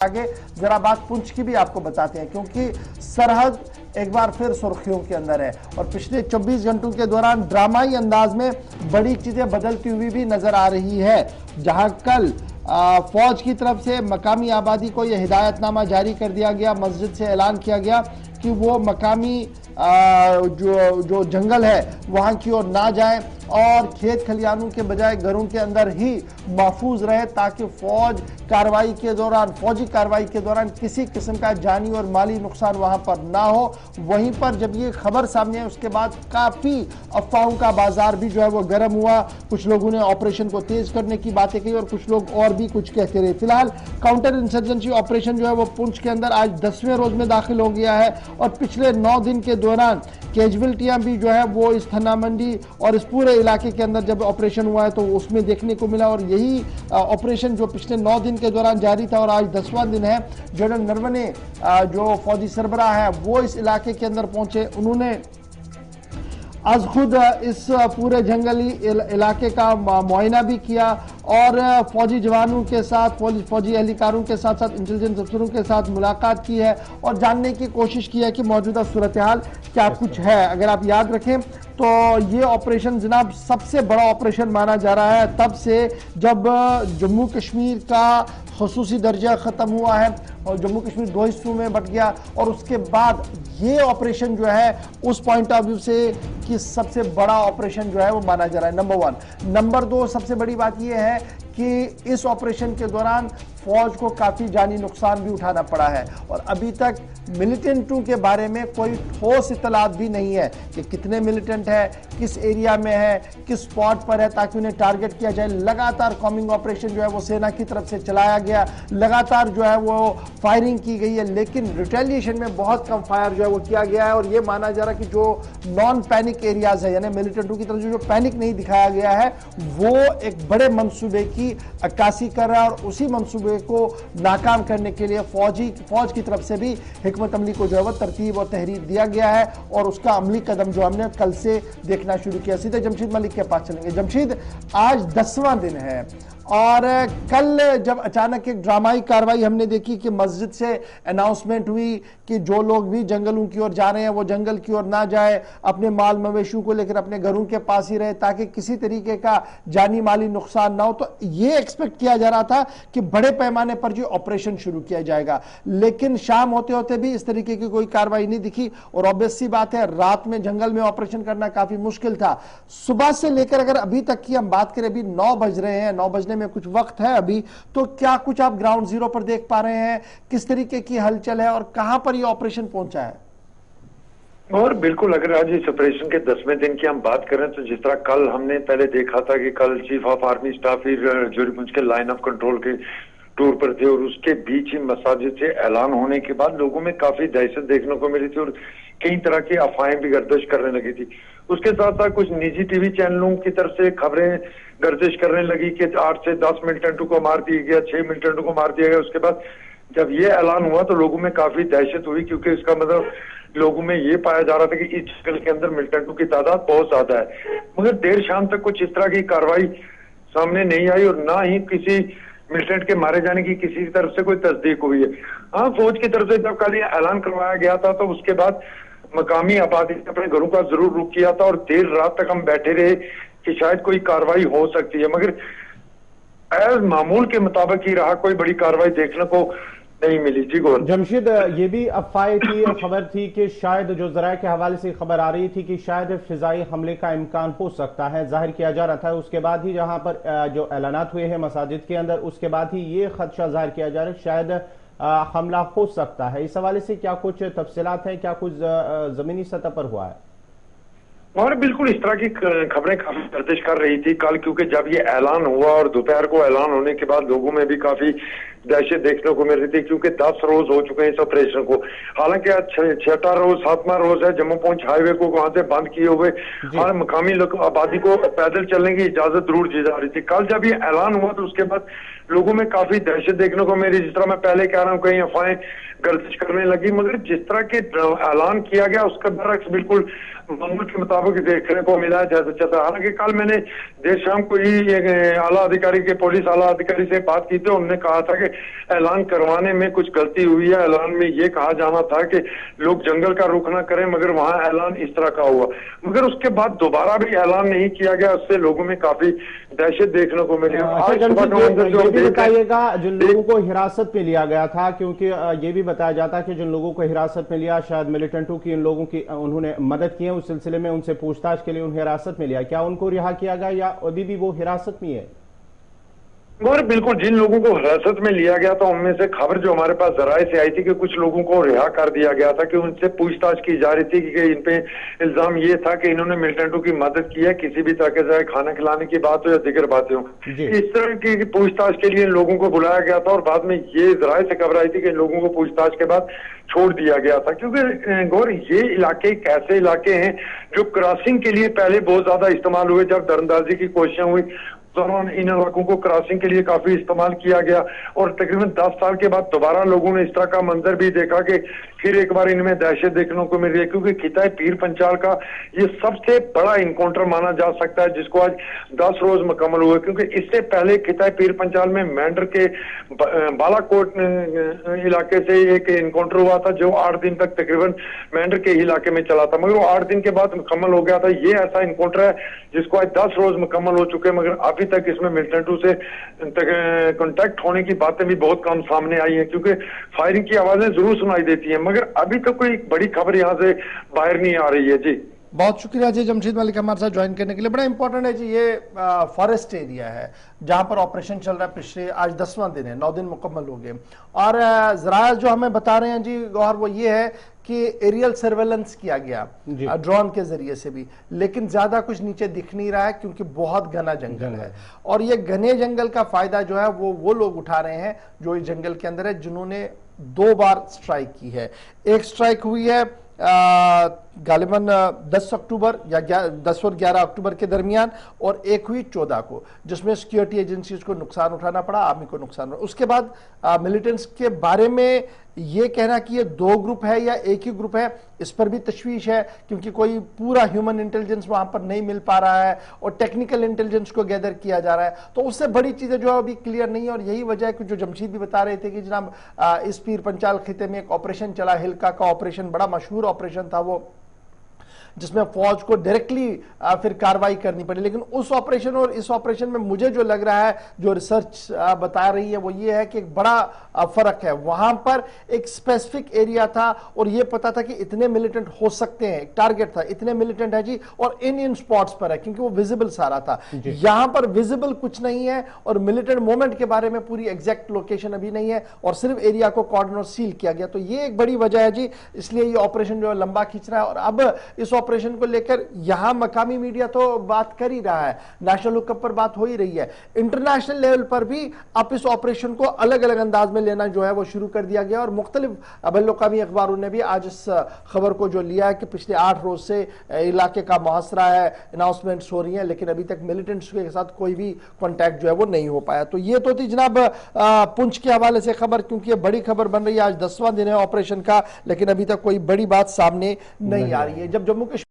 आगे जरा बात पुंछ की भी आपको बताते हैं, क्योंकि सरहद एक बार फिर सुर्खियों के अंदर है और पिछले 24 घंटों के दौरान ड्रामाई अंदाज में बड़ी चीजें बदलती हुई भी नजर आ रही है। जहां कल फौज की तरफ से मकामी आबादी को यह हिदायतनामा जारी कर दिया गया, मस्जिद से ऐलान किया गया कि वो मकामी जो जंगल है वहां की ओर ना जाए और खेत खलियानों के बजाय घरों के अंदर ही महफूज रहे, ताकि फौजी कार्रवाई के दौरान किसी किस्म का जानी और माली नुकसान वहां पर ना हो। वहीं पर जब ये खबर सामने आई उसके बाद काफी अफवाहों का बाजार भी जो है वो गर्म हुआ। कुछ लोगों ने ऑपरेशन को तेज करने की बातें कही और कुछ लोग और भी कुछ कहते रहे। फिलहाल काउंटर इंसर्जेंसी ऑपरेशन जो है वो पुंछ के अंदर आज 10वें रोज में दाखिल हो गया है और पिछले 9 दिन के दौरान कैजुअलिटियां भी जो है वो इस थन्ना मंडी और इस पूरे इलाके के अंदर जब ऑपरेशन हुआ है तो उसमें देखने को मिला। और यही ऑपरेशन जो पिछले 9 दिन के दौरान जारी था और आज 10वां दिन है। जनरल नरवणे जो फौजी सरबराह है वो इस इलाके के अंदर पहुंचे। उन्होंने आज खुद इस पूरे जंगली इलाके का मुआयना भी किया और फौजी जवानों के साथ, फौजी एहलकारों के साथ साथ इंटेलिजेंस अफसरों के साथ मुलाकात की है और जानने की कोशिश की है कि मौजूदा सूरत हाल क्या कुछ है। अगर आप याद रखें तो ये ऑपरेशन जनाब सबसे बड़ा ऑपरेशन माना जा रहा है तब से जब जम्मू कश्मीर का खसूसी दर्जा खत्म हुआ है और जम्मू कश्मीर 2 हिस्सों में बट गया। और उसके बाद ये ऑपरेशन जो है उस पॉइंट ऑफ व्यू से कि सबसे बड़ा ऑपरेशन जो है वो माना जा रहा है, नंबर 1। नंबर 2 सबसे बड़ी बात यह है कि इस ऑपरेशन के दौरान फौज को काफी जानी नुकसान भी उठाना पड़ा है और अभी तक मिलिटेंटों के बारे में कोई ठोस इत्तलात भी नहीं है कि कितने मिलिटेंट है, किस एरिया में है, किस स्पॉट पर है, ताकि उन्हें टारगेट किया जाए। लगातार कॉम्बिंग ऑपरेशन जो है वो सेना की तरफ से चलाया गया, लगातार जो है वो फायरिंग की गई है, लेकिन रिटेलिएशन में बहुत कम फायर जो है वो किया गया है। और ये माना जा रहा है कि जो नॉन पैनिक एरियाज है, यानी मिलिटेंटों की तरफ जो पैनिक नहीं दिखाया गया है, वो एक बड़े मंसूबे की अक्कासी कर रहा है और उसी मंसूबे को नाकाम करने के लिए फौज की तरफ से भी हिकमत अमली को जो है वो तरतीब और तहरीर दिया गया है और उसका अमली कदम जो हमने कल से देखना शुरू किया। सीधे जमशीद मलिक के पास चलेंगे। जमशीद, आज 10वां दिन है और कल जब अचानक एक ड्रामाई कार्रवाई हमने देखी कि मस्जिद से अनाउंसमेंट हुई कि जो लोग भी जंगलों की ओर जा रहे हैं वो जंगल की ओर ना जाए, अपने माल मवेशियों को लेकर अपने घरों के पास ही रहे ताकि किसी तरीके का जानी माली नुकसान ना हो। तो ये एक्सपेक्ट किया जा रहा था कि बड़े पैमाने पर जो ऑपरेशन शुरू किया जाएगा, लेकिन शाम होते होते भी इस तरीके की कोई कार्रवाई नहीं दिखी और ऑब्वियस सी बात है रात में जंगल में ऑपरेशन करना काफी मुश्किल था। सुबह से लेकर अगर अभी तक की हम बात करें, अभी 9 बज रहे हैं, 9 बजने में कुछ वक्त है अभी, तो क्या कुछ आप ग्राउंड जीरो पर देख पा रहे हैं, किस तरीके की हलचल है और कहां पर यह ऑपरेशन पहुंचा है? और बिल्कुल, अगर आज इस ऑपरेशन के 10वें दिन की हम बात करें तो जिस तरह कल हमने पहले देखा था कि कल चीफ ऑफ आर्मी स्टाफ ही जोरीपुंज के लाइन ऑफ कंट्रोल के टूर पर थे और उसके बीच ही मसाजिद से ऐलान होने के बाद लोगों में काफी दहशत देखने को मिली थी और कई तरह की अफवाहें भी गर्दिश करने लगी थी। उसके साथ साथ कुछ निजी टीवी चैनलों की तरफ से खबरें गर्दिश करने लगी कि 8 से 10 मिलिटेंटों को मार दिया गया, 6 मिलिटेंटों को मार दिया गया। उसके बाद जब ये ऐलान हुआ तो लोगों में काफी दहशत हुई, क्योंकि इसका मतलब लोगों में ये पाया जा रहा था कि इस जंगल के अंदर मिलिटेंटों की तादाद बहुत ज्यादा है। मगर देर शाम तक कुछ इस तरह की कार्रवाई सामने नहीं आई और ना ही किसी मिलिटेंट के मारे जाने की किसी तरफ से कोई तस्दीक हुई है। हाँ, फौज की तरफ से जब कल ये ऐलान करवाया गया था तो उसके बाद मकामी आबादी ने अपने घरों का जरूर रुख किया था और देर रात तक हम बैठे रहे कि शायद कोई कार्रवाई हो सकती है, मगर एज मामूल के मुताबिक ही रहा, कोई बड़ी कार्रवाई देखने को नहीं मिली। जी गौर जमशीद, ये भी अफवाह थी, खबर थी कि शायद जो जराये के हवाले से खबर आ रही थी कि शायद फिजाई हमले का इम्कान हो सकता है, जाहिर किया जा रहा था। उसके बाद ही जहां पर जो ऐलानात हुए हैं मसाजिद के अंदर, उसके बाद ही ये खदशा जाहिर किया जा रहा है शायद हमला हो सकता है। इस हवाले से क्या कुछ तफसीलात है, क्या कुछ जमीनी सतह पर हुआ है? और बिल्कुल इस तरह की खबरें काफी गर्दिश कर रही थी कल, क्योंकि जब ये ऐलान हुआ और दोपहर को ऐलान होने के बाद लोगों में भी काफी दहशत देखने को मिल रही थी, क्योंकि 10 रोज हो चुके हैं इस ऑपरेशन को। हालांकि आज 6वां रोज 7वां रोज है। जम्मू पहुंच हाईवे को वहां से बंद किए हुए और मकामी लोग आबादी को पैदल चलने की इजाजत जरूर दी जा रही थी। कल जब ये ऐलान हुआ तो उसके बाद लोगों में काफी दहशत देखने को मिली। जिस तरह मैं पहले कह रहा हूँ, कहीं अफवाहें गर्दिश करने लगी, मगर जिस तरह के ऐलान किया गया उसका बरअक्स बिल्कुल मामूल के मुताबिक देखने को मिला। जैसे हालांकि कल मैंने देर शाम को ही आला अधिकारी के पुलिस आला अधिकारी से बात की थी, उन्होंने कहा था कि ऐलान करवाने में कुछ गलती हुई है। ऐलान में ये कहा जाना था कि लोग जंगल का रुख ना करें, मगर वहां ऐलान इस तरह का हुआ। मगर उसके बाद दोबारा भी ऐलान नहीं किया गया, उससे लोगों में काफी दहशत देखने को मिली। आज सुबह का मंजर जो भी बताइएगा, जिन लोगों को हिरासत में लिया गया था, क्योंकि ये भी बताया जाता है कि जिन लोगों को हिरासत में लिया, शायद मिलिटेंटों की इन लोगों की उन्होंने मदद की है, उस सिलसिले में उनसे पूछताछ के लिए उन्हें हिरासत में लिया, क्या उनको रिहा किया गया या अभी भी वो हिरासत में है? और बिल्कुल, जिन लोगों को हिरासत में लिया गया था उनमें से खबर जो हमारे पास जराये से आई थी कि कुछ लोगों को रिहा कर दिया गया था, कि उनसे पूछताछ की जा रही थी कि इन पे इल्जाम ये था कि इन्होंने मिलिटेंटों की मदद की है, किसी भी तरह के चाहे खाना खिलाने की बात हो या दिगर बातें हो। इस तरह की पूछताछ के लिए इन लोगों को बुलाया गया था और बाद में ये जराये से खबर आई थी कि इन लोगों को पूछताछ के बाद छोड़ दिया गया था। क्योंकि गौर, ये इलाके एक ऐसे इलाके हैं जो क्रॉसिंग के लिए पहले बहुत ज्यादा इस्तेमाल हुए। जब दरअंदाजी की कोशिशें हुई दौरान इन इलाकों को क्रॉसिंग के लिए काफी इस्तेमाल किया गया, और तकरीबन 10 साल के बाद दोबारा लोगों ने इस तरह का मंजर भी देखा कि फिर एक बार इनमें दहशत देखने को मिल रही है। क्योंकि खिताए पीर पंचाल का ये सबसे बड़ा इनकाउंटर माना जा सकता है, जिसको आज 10 रोज मुकम्मल हुए। क्योंकि इससे पहले खिताए पीर पंचाल में मेंढर के बालाकोट इलाके से एक इनकाउंटर हुआ था, जो 8 दिन तक तकरीबन मेंढर के इलाके में चला था, मगर वो 8 दिन के बाद मुकम्मल हो गया था। ये ऐसा इनकाउंटर है जिसको आज 10 रोज मुकम्मल हो चुके हैं, मगर अभी तक इसमें मिलिटेंटों से कांटेक्ट होने की बातें भी बहुत कम सामने आई हैं। क्योंकि फायरिंग की आवाजें जरूर सुनाई देती हैं, मगर अभी तक कोई बड़ी खबर यहां से बाहर नहीं आ रही है। जी बहुत शुक्रिया जी जमशेद मलिक हमारे साथ ज्वाइन करने के लिए। बड़ा इंपॉर्टेंट है जी, ये फॉरेस्ट एरिया है जहां पर ऑपरेशन चल रहा है। पिछले आज 10वां दिन है, 9 दिन मुकम्मल हो गए, और जरा जो हमें बता रहे हैं जी गौहर, वो ये है कि एरियल सर्वेलेंस किया गया ड्रोन के जरिए से भी, लेकिन ज्यादा कुछ नीचे दिख नहीं रहा है क्योंकि बहुत घना जंगल है। और ये घने जंगल का फायदा जो है वो लोग उठा रहे हैं जो इस जंगल के अंदर है, जिन्होंने 2 बार स्ट्राइक की है। एक स्ट्राइक हुई है गालिबन 10 अक्टूबर या 10 और 11 अक्टूबर के दरमियान, और एक हुई 14 को, जिसमें सिक्योरिटी एजेंसीज को नुकसान उठाना पड़ा, आर्मी को नुकसान। उसके बाद मिलिटेंट्स के बारे में ये कहना कि ये 2 ग्रुप है या एक ही ग्रुप है, इस पर भी तशवीश है, क्योंकि कोई पूरा ह्यूमन इंटेलिजेंस वहां पर नहीं मिल पा रहा है और टेक्निकल इंटेलिजेंस को गैदर किया जा रहा है। तो उससे बड़ी चीजें जो है अभी क्लियर नहीं है, और यही वजह है कि जो जमशेद भी बता रहे थे कि जनाब इस पीर पंचाल खिते में एक ऑपरेशन चला, हिलका का ऑपरेशन, बड़ा मशहूर ऑपरेशन था वो, जिसमें फौज को डायरेक्टली फिर कार्रवाई करनी पड़ी। लेकिन उस ऑपरेशन और इस ऑपरेशन में मुझे जो लग रहा है, जो रिसर्च बता रही है, वो ये है कि एक बड़ा फर्क है। वहां पर एक स्पेसिफिक एरिया था और ये पता था कि इतने मिलिटेंट हो सकते हैं, एक टारगेट था, इतने मिलिटेंट है जी, और इन स्पॉट्स पर है, क्योंकि वो विजिबल सारा था। यहां पर विजिबल कुछ नहीं है और मिलिटेंट मूवमेंट के बारे में पूरी एग्जैक्ट लोकेशन अभी नहीं है, और सिर्फ एरिया को कॉर्डन और सील किया गया। तो ये एक बड़ी वजह है जी, इसलिए ये ऑपरेशन जो है लंबा खींच रहा है। और अब इस ऑपरेशन को लेकर यहां मकामी मीडिया तो बात कर ही रहा है, नेशनल हुकअप पर बात हो ही रही है, इंटरनेशनल लेवल पर भी अब इस ऑपरेशन को अलग अलग अंदाज में लेना जो है वो शुरू कर दिया गया। और मुख्तलिफ बैनुल-अक़वामी अखबारों ने भी आज इस खबर को जो लिया है कि पिछले 8 रोज से इलाके का मुहासरा है, अनाउंसमेंट्स हो रही है, लेकिन अभी तक मिलिटेंट्स के साथ कोई भी कॉन्टैक्ट जो है वो नहीं हो पाया। तो ये तो थी जनाब पुंछ के हवाले से खबर, क्योंकि ये बड़ी खबर बन रही है। आज 10वां दिन है ऑपरेशन का, लेकिन अभी तक कोई बड़ी बात सामने नहीं आ रही है। जब जम्मू